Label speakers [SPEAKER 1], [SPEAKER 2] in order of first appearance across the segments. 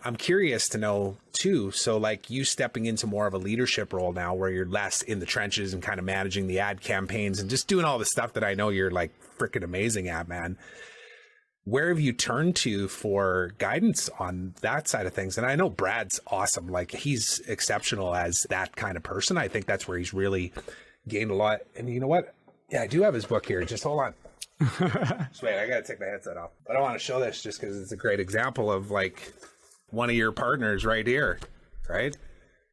[SPEAKER 1] I'm curious to know too, so like you stepping into more of a leadership role now where you're less in the trenches and kind of managing the ad campaigns and just doing all the stuff that I know you're like freaking amazing at, man. Where have you turned to for guidance on that side of things? And I know Brad's awesome. Like he's exceptional as that kind of person. I think that's where he's really gained a lot. And you know what? Yeah, I do have his book here. Just hold on. Just wait, I got to take my headset off. But I want to show this just because it's a great example of like one of your partners right here, right?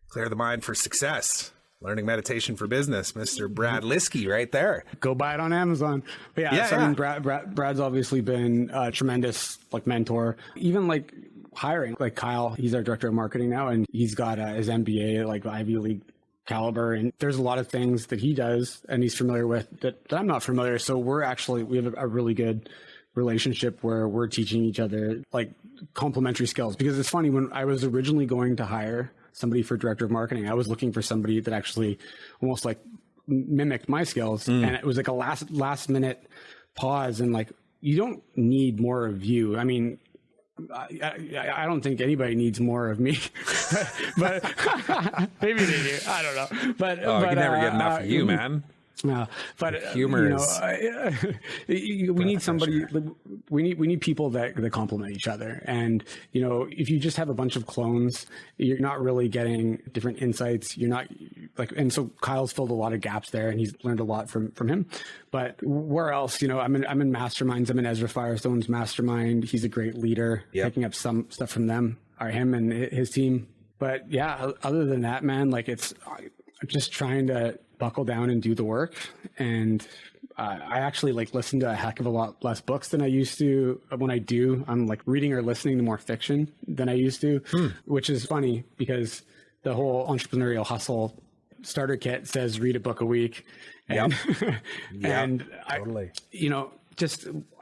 [SPEAKER 1] Clear the Mind for Success. Learning Meditation for Business, Mr. Brad Liskey right there.
[SPEAKER 2] Go buy it on Amazon. But I mean, Brad's obviously been a tremendous like mentor, even like hiring, like Kyle, he's our director of marketing now, and he's got his MBA, like Ivy League caliber. And there's a lot of things that he does and he's familiar with that I'm not familiar. So we have a really good relationship where we're teaching each other like complementary skills. Because it's funny, when I was originally going to hire somebody for director of marketing, I was looking for somebody that actually almost like mimicked my skills. And it was like a last minute pause. And like, you don't need more of you. I mean, I don't think anybody needs more of me, but maybe they do. I don't know. But
[SPEAKER 1] you can never get enough of you, man.
[SPEAKER 2] No, but
[SPEAKER 1] humor
[SPEAKER 2] we need somebody. We need people that complement each other. And if you just have a bunch of clones, you're not really getting different insights. You're not like, and so Kyle's filled a lot of gaps there, and he's learned a lot from him. But where else? I'm in masterminds. I'm in Ezra Firestone's mastermind. He's a great leader. Yep. Picking up some stuff from them, or him and his team. But yeah, other than that, man, like it's just trying to buckle down and do the work. And I actually like listen to a heck of a lot less books than I used to. When I do, I'm like reading or listening to more fiction than I used to, which is funny because the whole entrepreneurial hustle starter kit says read a book a week. And, and
[SPEAKER 1] totally.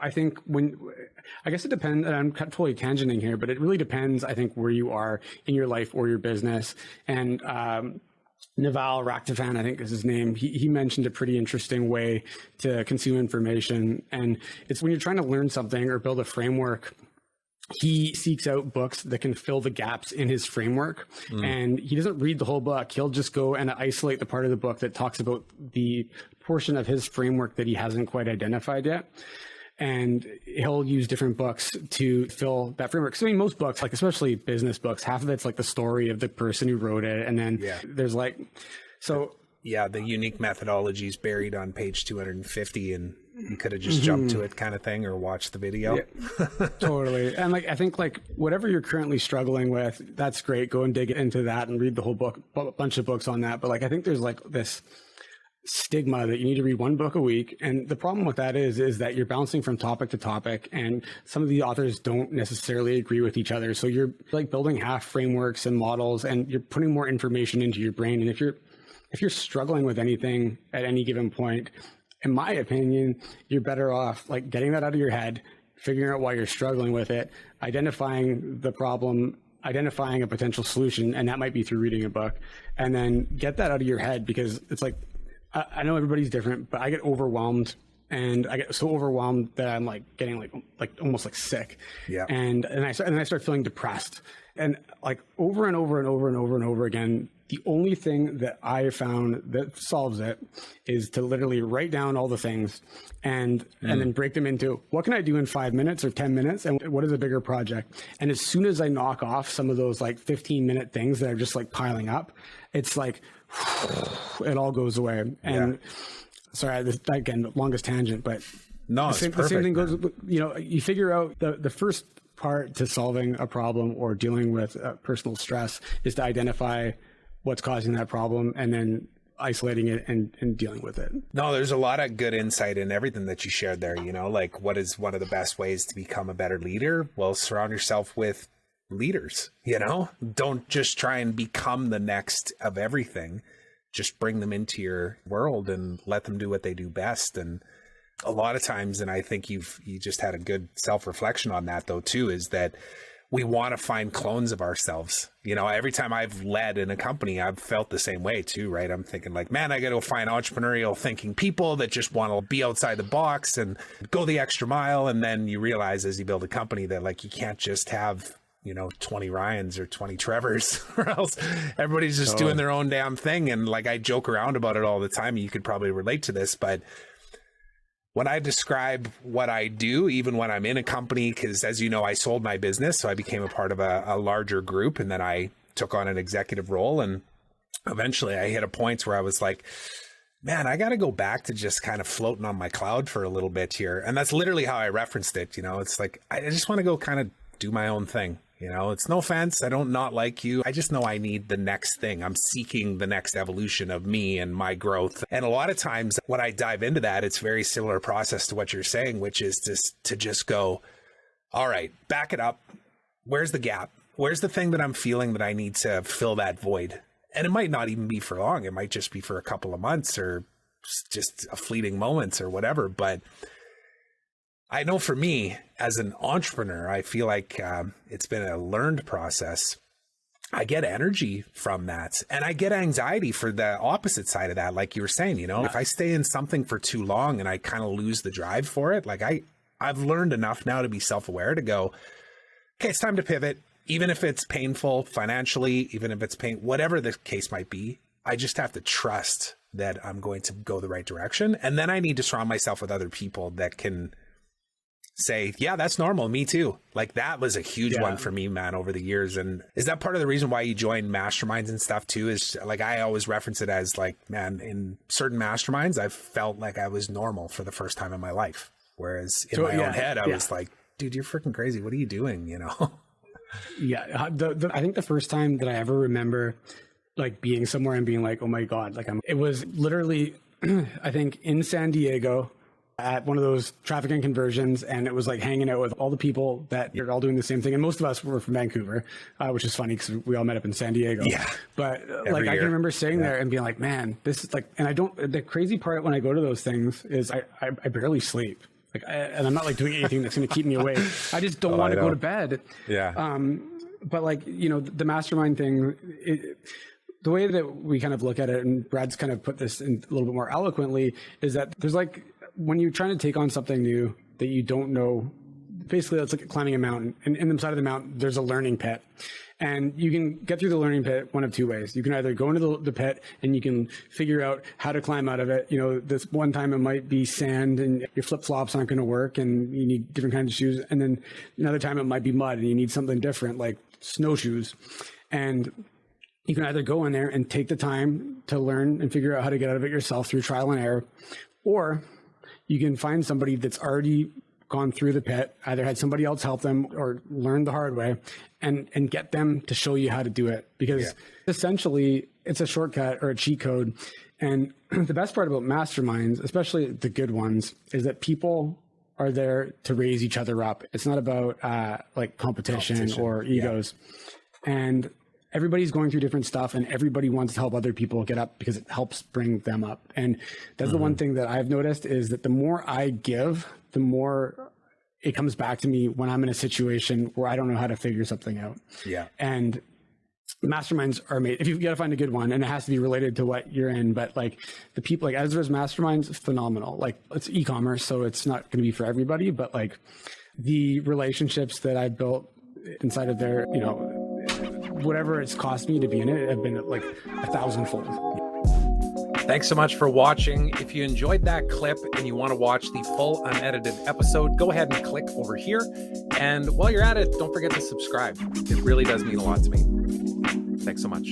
[SPEAKER 2] I think I guess it depends, and I'm totally tangenting here, but it really depends, I think, where you are in your life or your business. And, Naval Rakhtafan, I think is his name. He mentioned a pretty interesting way to consume information. And it's when you're trying to learn something or build a framework, he seeks out books that can fill the gaps in his framework. And he doesn't read the whole book. He'll just go and isolate the part of the book that talks about the portion of his framework that he hasn't quite identified yet. And he'll use different books to fill that framework. So I mean, most books, like especially business books, half of it's like the story of the person who wrote it. And then there's like, so.
[SPEAKER 1] Yeah, the unique methodologies buried on page 250 and you could have just jumped to it kind of thing or watched the video.
[SPEAKER 2] Yeah, totally. And like, I think like whatever you're currently struggling with, that's great. Go and dig into that and read the whole book, a bunch of books on that. But like, I think there's like this stigma that you need to read one book a week. And the problem with that is that you're bouncing from topic to topic, and some of the authors don't necessarily agree with each other. So you're like building half frameworks and models, and you're putting more information into your brain. And if you're struggling with anything at any given point, in my opinion, you're better off like getting that out of your head, figuring out why you're struggling with it, identifying the problem, identifying a potential solution, and that might be through reading a book, and then get that out of your head. Because it's like, I know everybody's different, but I get overwhelmed, and I get so overwhelmed that I'm like getting like almost like sick.
[SPEAKER 1] Yeah.
[SPEAKER 2] And I start feeling depressed, and like over and over and over and over and over again, the only thing that I found that solves it is to literally write down all the things and then break them into what can I do in 5 minutes or 10 minutes, and what is a bigger project. And as soon as I knock off some of those like 15-minute things that are just like piling up, it's like it all goes away. And sorry, this again, longest tangent, but
[SPEAKER 1] no,
[SPEAKER 2] the same thing goes. You figure out the first part to solving a problem or dealing with personal stress is to identify what's causing that problem, and then isolating it and dealing with it.
[SPEAKER 1] No, there's a lot of good insight in everything that you shared there. Like what is one of the best ways to become a better leader? Well, surround yourself with leaders. Don't just try and become the next of everything. Just bring them into your world and let them do what they do best. And a lot of times, and I think you just had a good self-reflection on that though too, is that we want to find clones of ourselves. You know, every time I've led in a company, I've felt the same way too, right? I'm thinking like, man, I got to find entrepreneurial thinking people that just want to be outside the box and go the extra mile. And then you realize as you build a company that like, you can't just have, 20 Ryans or 20 Trevors, or else everybody's just doing their own damn thing. And like, I joke around about it all the time. You could probably relate to this, but when I describe what I do, even when I'm in a company, because as you know, I sold my business, so I became a part of a larger group, and then I took on an executive role. And eventually I hit a point where I was like, man, I got to go back to just kind of floating on my cloud for a little bit here. And that's literally how I referenced it. It's like, I just want to go kind of do my own thing. It's no offense. I don't not like you. I just know I need the next thing. I'm seeking the next evolution of me and my growth. And a lot of times when I dive into that, it's very similar process to what you're saying, which is to just go, all right, back it up. Where's the gap? Where's the thing that I'm feeling that I need to fill that void? And it might not even be for long. It might just be for a couple of months or just a fleeting moments or whatever. But I know for me as an entrepreneur, I feel like it's been a learned process. I get energy from that, and I get anxiety for the opposite side of that. Like you were saying, if I stay in something for too long and I kind of lose the drive for it, like I've learned enough now to be self-aware to go, okay, it's time to pivot. Even if it's painful financially, even if it's whatever the case might be, I just have to trust that I'm going to go the right direction. And then I need to surround myself with other people that can say, yeah, that's normal. Me too. Like that was a huge one for me, man, over the years. And is that part of the reason why you joined masterminds and stuff too? Is like, I always reference it as like, man, in certain masterminds, I felt like I was normal for the first time in my life. Whereas in my own head, I was like, dude, you're freaking crazy. What are you doing?
[SPEAKER 2] Yeah. I think the first time that I ever remember like being somewhere and being like, oh my God, it was literally, I think in San Diego, at one of those traffic and conversions, and it was like hanging out with all the people that you're all doing the same thing. And most of us were from Vancouver, which is funny because we all met up in San Diego. Yeah. But I can remember sitting there and being like, man, this is like, and the crazy part when I go to those things is I barely sleep. And I'm not like doing anything that's going to keep me awake. I just don't want to go to bed. Yeah. But the mastermind thing, the way that we kind of look at it, and Brad's kind of put this in a little bit more eloquently, is that there's like, when you're trying to take on something new that you don't know, basically it's like climbing a mountain, and in the side of the mountain, there's a learning pit. And you can get through the learning pit one of two ways. You can either go into the pit and you can figure out how to climb out of it. This one time it might be sand and your flip-flops aren't going to work and you need different kinds of shoes. And then another time it might be mud and you need something different like snowshoes. And you can either go in there and take the time to learn and figure out how to get out of it yourself through trial and error, or you can find somebody that's already gone through the pit, either had somebody else help them or learned the hard way, and get them to show you how to do it. Because essentially it's a shortcut or a cheat code. And the best part about masterminds, especially the good ones, is that people are there to raise each other up. It's not about like competition or egos. And everybody's going through different stuff and everybody wants to help other people get up because it helps bring them up. And that's the one thing that I've noticed is that the more I give, the more it comes back to me when I'm in a situation where I don't know how to figure something out. Yeah. And masterminds are made, if you got to find a good one, and it has to be related to what you're in, but like the people like Ezra's masterminds, phenomenal. Like it's e-commerce, so it's not going to be for everybody, but like the relationships that I built inside of there, whatever it's cost me to be in it, have been like 1,000-fold.
[SPEAKER 1] Thanks so much for watching. If you enjoyed that clip and you want to watch the full unedited episode, go ahead and click over here. And while you're at it, don't forget to subscribe. It really does mean a lot to me. Thanks so much.